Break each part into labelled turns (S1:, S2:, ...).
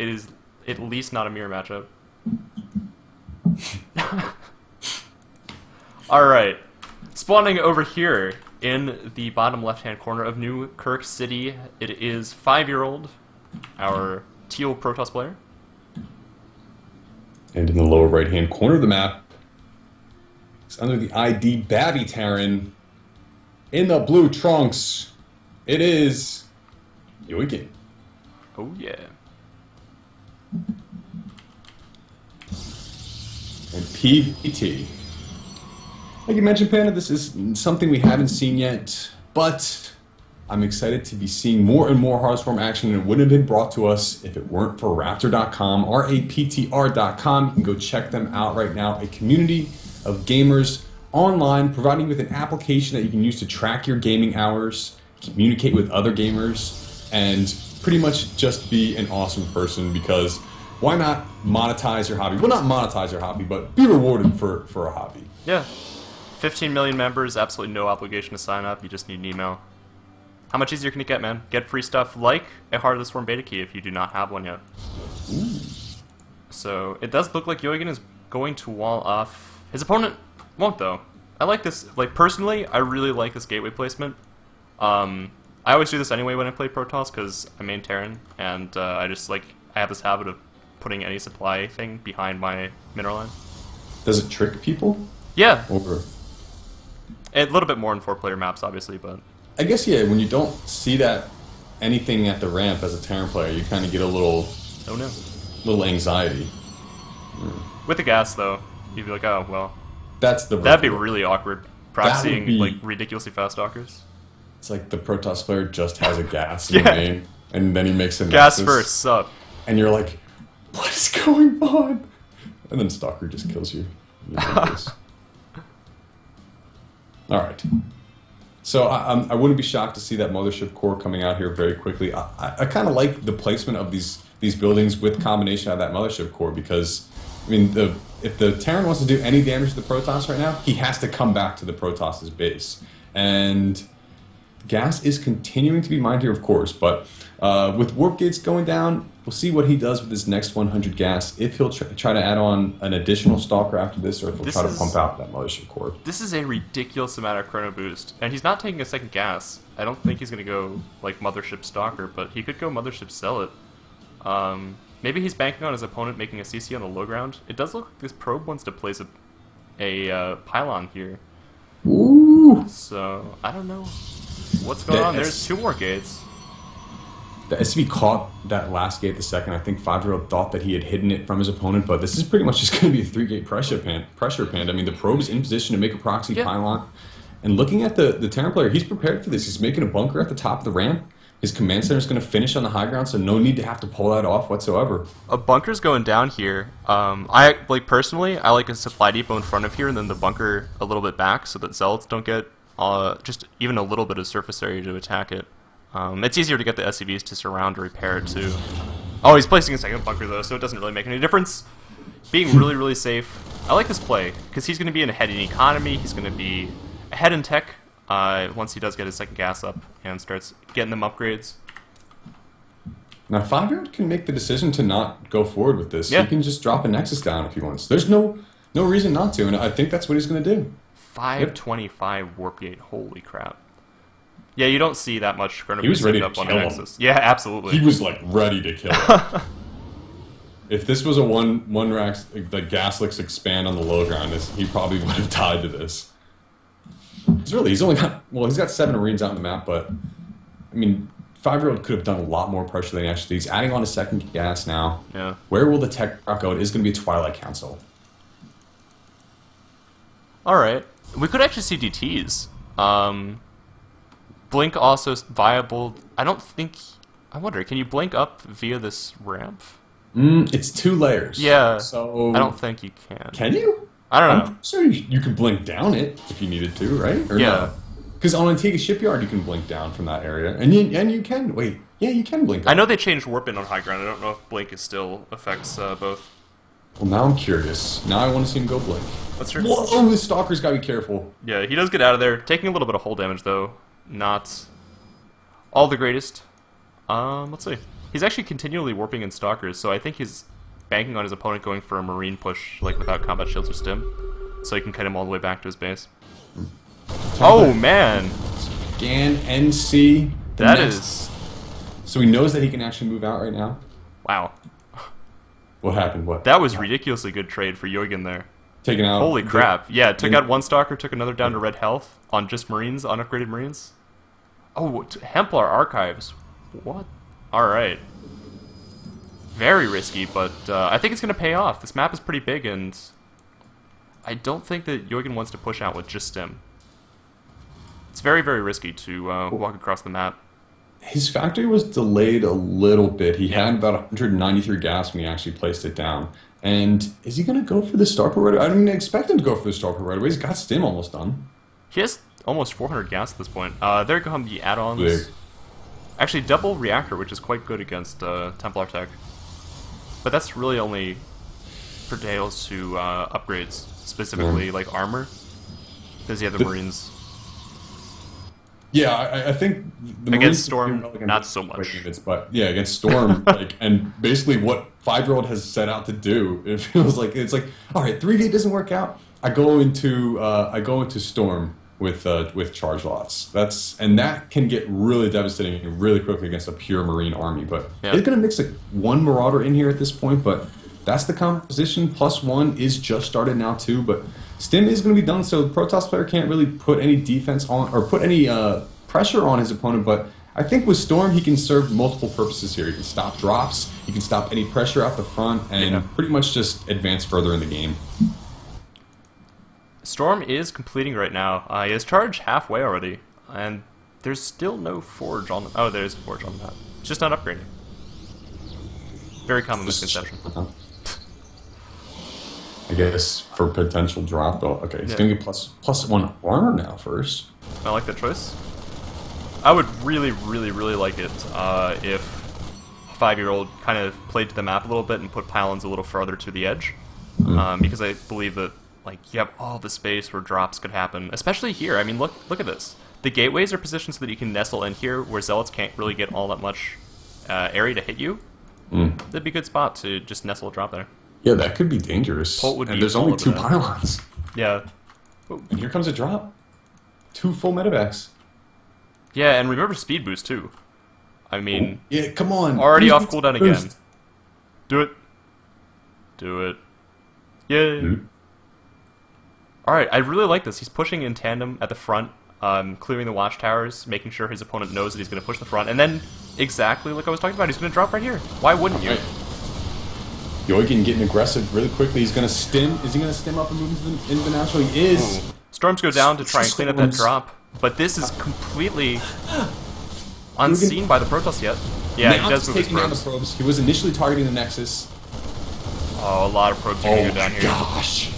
S1: it is at least not a mirror matchup. Alright. Spawning over here in the bottom left-hand corner of New Kirk City, it is Fiveyearold, our teal Protoss player.
S2: And in the lower right-hand corner of the map, it's under the ID BabbyTerran. In the blue trunks, it is Yoigen.
S1: Oh yeah.
S2: And PVT. Like you mentioned, Panda, this is something we haven't seen yet, but I'm excited to be seeing more and more Hearthstorm action, and it wouldn't have been brought to us if it weren't for Raptr.com, RAPTR.com. You can go check them out right now. A community of gamers online, providing you with an application that you can use to track your gaming hours, communicate with other gamers, and pretty much just be an awesome person, because why not monetize your hobby? Well, not monetize your hobby, but be rewarded for a hobby.
S1: Yeah. 15 million members, absolutely no obligation to sign up, you just need an email. How much easier can it get, man? Get free stuff like a Heart of the Swarm beta key if you do not have one yet.
S2: Ooh.
S1: So, it does look like Yoigen is going to wall off. His opponent won't, though. I like this, like, personally, I really like this gateway placement. I always do this anyway when I play Protoss, because I main Terran, and I have this habit of putting any supply thing behind my mineral line.
S2: Does it trick people?
S1: Yeah.
S2: Or...
S1: A little bit more in 4-player maps, obviously, but...
S2: I guess, yeah, when you don't see that anything at the ramp as a Terran player, you kind of get a little...
S1: Oh, no.
S2: Little anxiety.
S1: With the gas, though, you'd be like, oh, well... That'd be really awkward, proxying, like, ridiculously fast stalkers.
S2: It's like the Protoss player just has a gas in the name, and then he makes a
S1: gas
S2: Nexus,
S1: first, sup.
S2: And you're like, what is going on? And then Stalker just kills you. Alright. So I wouldn't be shocked to see that Mothership core coming out here very quickly. I kind of like the placement of these buildings with combination of that Mothership core, because, I mean, if the Terran wants to do any damage to the Protoss right now, he has to come back to the Protoss's base. And gas is continuing to be mined here, of course, but with warp gates going down, we'll see what he does with his next 100 gas, if he'll try to add on an additional stalker after this, or if he'll try to pump out that Mothership core.
S1: This is a ridiculous amount of chrono boost, and he's not taking a second gas. I don't think he's going to go, like, Mothership Stalker, but he could go Mothership Zealot. Maybe he's banking on his opponent making a CC on the low ground. It does look like this probe wants to place a pylon here.
S2: Ooh.
S1: So, I don't know what's going on. There's 2 more gates.
S2: The SV caught that last gate the second. I think Fiveyearold thought that he had hidden it from his opponent, but this is pretty much just going to be a 3-gate pressure pand. I mean, the probe is in position to make a proxy pylon. And looking at the Terran player, he's prepared for this. He's making a bunker at the top of the ramp. His command center is going to finish on the high ground, so no need to have to pull that off whatsoever.
S1: A bunker's going down here. Personally, I like a supply depot in front of here, and then the bunker a little bit back, so that zealots don't get just even a little bit of surface area to attack it. It's easier to get the SCVs to surround or repair it too. Oh, he's placing a second bunker though, so it doesn't really make any difference. Being really, really safe. I like this play, because he's going to be ahead in economy, he's going to be ahead in tech, once he does get his second gas up and starts getting them upgrades.
S2: Now, Fiveyearold can make the decision to not go forward with this.
S1: Yeah.
S2: He can just drop a Nexus down if he wants. There's no reason not to, and I think that's what he's going to do.
S1: 525 warp gate, holy crap. Yeah, you don't see that much chrono
S2: He was
S1: boost
S2: ready to
S1: up on
S2: kill
S1: the
S2: him.
S1: Nexus. Yeah, absolutely.
S2: He was, like, ready to kill him. If this was a one rack, the gas licks expand on the low ground, he probably would have died to this. He's only got, well, he's got 7 Marines out on the map, but, I mean, Fiveyearold could have done a lot more pressure than he actually did. He's adding on a second gas now.
S1: Yeah.
S2: Where will the tech go? It is going to be a Twilight Council.
S1: Alright. We could actually see DTs. Blink also viable. I wonder, can you blink up via this ramp?
S2: It's 2 layers.
S1: Yeah.
S2: So
S1: I don't think you can.
S2: Can you?
S1: I don't know.
S2: I'm sure you could blink down it if you needed to, right? Or
S1: yeah.
S2: Because on Antigua Shipyard you can blink down from that area, and you can wait. Yeah, you can blink up.
S1: I know they changed warp in on high ground. I don't know if blink is still affects both.
S2: Well, now I'm curious. Now I want to see him go blink.
S1: Let's try.
S2: Whoa, this Stalker's got to be careful.
S1: Yeah, he does get out of there, taking a little bit of hull damage though. Not all the greatest. Let's see. He's actually continually warping in Stalkers, so I think he's banking on his opponent going for a Marine push, like without combat shields or stim, so he can kite him all the way back to his base. Oh man!
S2: Scan NC.
S1: That is...
S2: So he knows that he can actually move out right now?
S1: Wow.
S2: What happened? What?
S1: That was ridiculously good trade for Yoigen there.
S2: Taken out.
S1: Holy crap. Yeah, took out one Stalker, took another down to red health on just Marines, unupgraded Marines. Oh, Templar Archives. What? Alright. Very risky, but I think it's going to pay off. This map is pretty big, and I don't think that Yoigen wants to push out with just stim. It's very, very risky to walk across the map.
S2: His factory was delayed a little bit. He had about 193 gas when he actually placed it down. And is he going to go for the Starport right away? I didn't expect him to go for the Starport right away. He's got stim almost done.
S1: He has almost 400 gas at this point. There come the add-ons.
S2: Big.
S1: Actually, double reactor, which is quite good against Templar tech. But that's really only pertains to upgrades, specifically like armor. Because you have the Marines.
S2: Yeah, I think the
S1: against Storm, not so much.
S2: But yeah, against Storm, like, and basically what Fiveyearold has set out to do, it feels like it's like, all right, 3-gate doesn't work out. I go into Storm with charge lots. That can get really devastating really quickly against a pure Marine army. But it's gonna mix like one Marauder in here at this point, but that's the composition. +1 is just started now too, but stim is going to be done, so the Protoss player can't really put any defense on or put any pressure on his opponent. But I think with Storm, he can serve multiple purposes here. He can stop drops, he can stop any pressure out the front, and pretty much just advance further in the game.
S1: Storm is completing right now. He has charged halfway already, and there's still no forge on the... Oh, there's a forge on the map. It's just not upgrading. Very common misconception.
S2: I guess for potential drop, though. Okay, he's gonna get +1 armor now first.
S1: I like that choice. I would really, really, really like it if Fiveyearold kind of played to the map a little bit and put pylons a little further to the edge, because I believe that like you have all the space where drops could happen, especially here. I mean, look at this. The gateways are positioned so that you can nestle in here, where zealots can't really get all that much area to hit you. That'd be a good spot to just nestle a drop there.
S2: Yeah, that could be dangerous. And there's only 2 pylons.
S1: Yeah.
S2: And here comes a drop. 2 full medevacs.
S1: Yeah, and remember speed boost too. I mean...
S2: Yeah, come on.
S1: Already off cooldown again. Do it. Do it. Yay. Alright, I really like this. He's pushing in tandem at the front, clearing the watchtowers, making sure his opponent knows that he's going to push the front, and then, exactly like I was talking about, he's going to drop right here. Why wouldn't you?
S2: Yoigen getting aggressive really quickly. He's going to stim. Is he going to stim up and move into the natural? He is.
S1: Ooh. Storms go down to try and clean up that drop, but this is completely unseen by the Protoss yet. Yeah,
S2: now
S1: he does move his
S2: taking down the
S1: probes.
S2: probes. He was initially targeting the Nexus.
S1: Oh, a lot of probes are going to go down here.
S2: Gosh.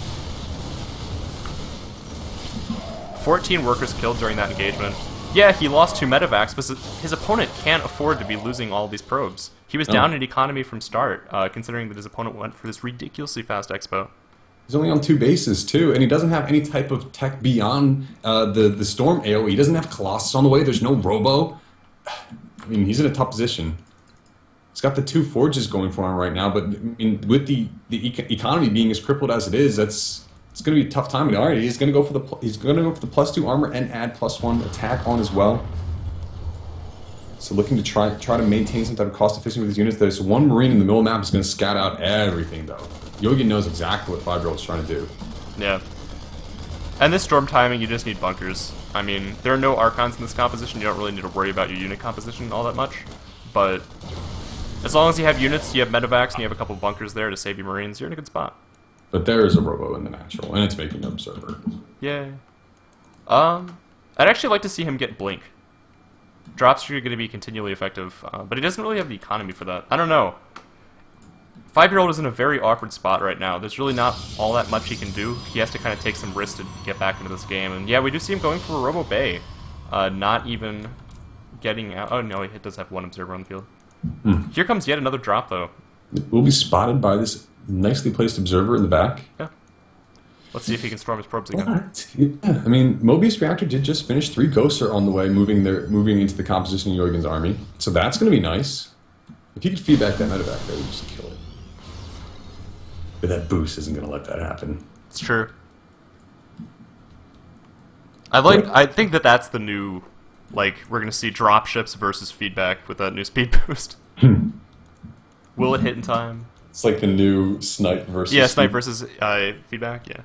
S1: 14 workers killed during that engagement. Yeah, he lost 2 medevacs, but his opponent can't afford to be losing all these probes. He was down in economy from start, considering that his opponent went for this ridiculously fast expo.
S2: He's only on 2 bases, too, and he doesn't have any type of tech beyond the Storm AoE. He doesn't have Colossus on the way. There's no Robo. I mean, he's in a tough position. He's got the 2 forges going for him right now, but I mean, with the economy being as crippled as it is, it's going to be a tough time. All right, he's going to go for the +2 armor and add +1 attack on as well. So looking to try to maintain some type of cost efficiency with his units. There's 1 Marine in the middle of the map who's going to scout out everything, though. Yoigen knows exactly what Fiveyearold's trying to do.
S1: Yeah. And this storm timing, you just need bunkers. I mean, there are no Archons in this composition. You don't really need to worry about your unit composition all that much. But as long as you have units, you have medevacs, and you have a couple bunkers there to save your Marines, you're in a good spot.
S2: But there is a Robo in the natural, and it's making an Observer.
S1: Yay. I'd actually like to see him get Blink. Drops are going to be continually effective, but he doesn't really have the economy for that. I don't know. Fiveyearold is in a very awkward spot right now. There's really not all that much he can do. He has to kind of take some risks to get back into this game. And yeah, we do see him going for a Robo Bay. Not even getting out. Oh no, he does have 1 observer on the field. Here comes yet another drop, though.
S2: Will be spotted by this nicely placed observer in the back.
S1: Yeah. Let's see if he can storm his probes again.
S2: What? Yeah. I mean, Mobius Reactor did just finish. 3 Ghosts are on the way, moving into the composition of Yoigen's army. So that's going to be nice. If you could feedback that medevac, that would just kill it. But that boost isn't going to let that happen.
S1: It's true. I think that that's the new, like, we're gonna see dropships versus feedback with that new speed boost. Will it hit in time?
S2: It's like the new snipe versus...
S1: Yeah, snipe versus feedback, yeah.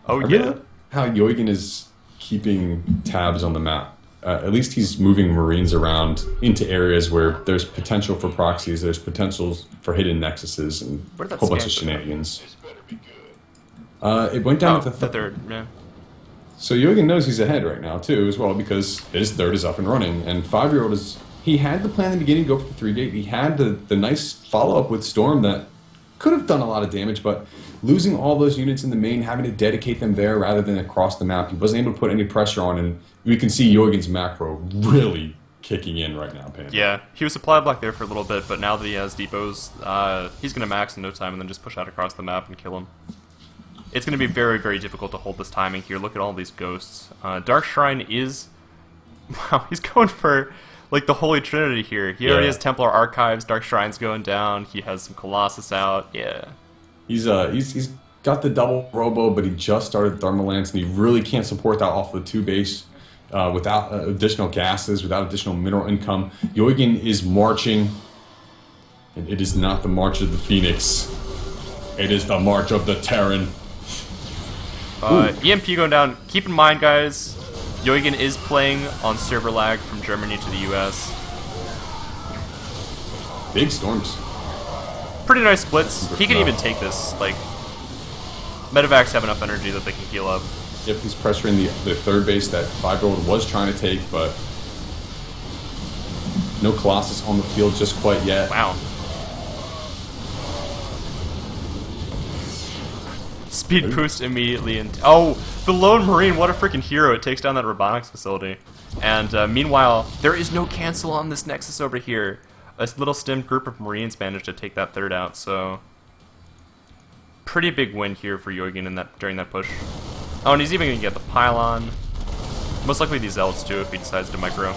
S1: Oh,
S2: I
S1: yeah.
S2: really like how Yoigen is keeping tabs on the map. At least he's moving Marines around into areas where there's potential for proxies, there's potentials for hidden nexuses, and a whole bunch of shenanigans. It went down at the
S1: third, yeah.
S2: So Yoigen knows he's ahead right now, too, as well, because his third is up and running. And Fiveyearold is... He had the plan in the beginning to go for the 3-gate. He had the nice follow-up with Storm that could have done a lot of damage, but losing all those units in the main, having to dedicate them there rather than across the map, he wasn't able to put any pressure on, and we can see Yoigen's macro really kicking in right now, Pan.
S1: Yeah, he was supply block there for a little bit, but now that he has depots, he's going to max in no time and then just push out across the map and kill him. It's going to be very, very difficult to hold this timing here. Look at all these ghosts. Dark Shrine is... Wow, he's going for, like, the Holy Trinity here. He already has Templar Archives, Dark Shrine's going down, he has some Colossus out, yeah.
S2: He's got the double Robo, but he just started Thermal Lance, and he really can't support that off of the 2 base without additional gases, without additional mineral income. Yoigen is marching, and it is not the March of the Phoenix. It is the March of the Terran.
S1: EMP going down. Keep in mind, guys, Yoigen is playing on server lag from Germany to the US.
S2: Big storms.
S1: Pretty nice splits. He can even take this. Like, medevacs have enough energy that they can heal up.
S2: Yep, he's pressuring the 3rd base that Fiveyearold was trying to take, but no Colossus on the field just quite yet.
S1: Wow. Speed boost immediately, and oh, the lone Marine, what a freaking hero! It takes down that robotics facility. And meanwhile, there is no cancel on this Nexus over here. A little stemmed group of Marines managed to take that 3rd out, so pretty big win here for Yoigen during that push. Oh, and he's even gonna get the pylon. Most likely these Zealots too if he decides to micro.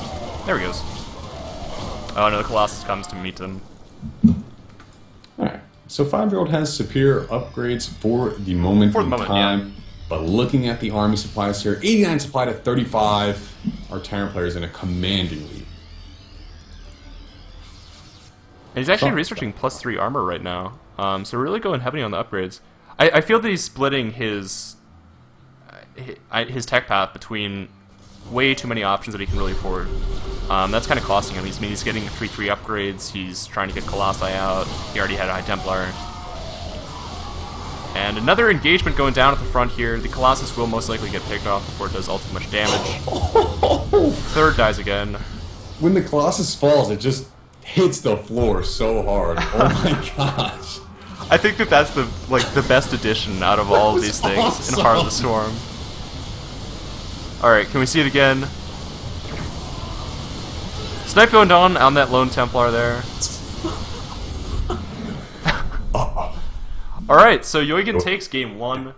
S1: There he goes. Oh no, the Colossus comes to meet him.
S2: Alright. So Fiveyearold has superior upgrades for the moment in time, yeah. But looking at the army supplies here, 89 supply to 35, our Terran players in a commanding lead.
S1: And he's actually researching +3 armor right now, so really going heavily on the upgrades. I feel that he's splitting his tech path between way too many options that he can really afford. That's kind of costing him. He's getting 3-3 upgrades, he's trying to get Colossi out, he already had a High Templar. And another engagement going down at the front here. The Colossus will most likely get picked off before it does all too much damage. 3rd dies again.
S2: When the Colossus falls, it just hits the floor so hard. Oh my gosh.
S1: I think that that's the best addition out of all of these things
S2: awesome.
S1: in Heart of the Storm. Alright, can we see it again? Snipe going down on that lone Templar there. Alright, so Yoigen takes game 1.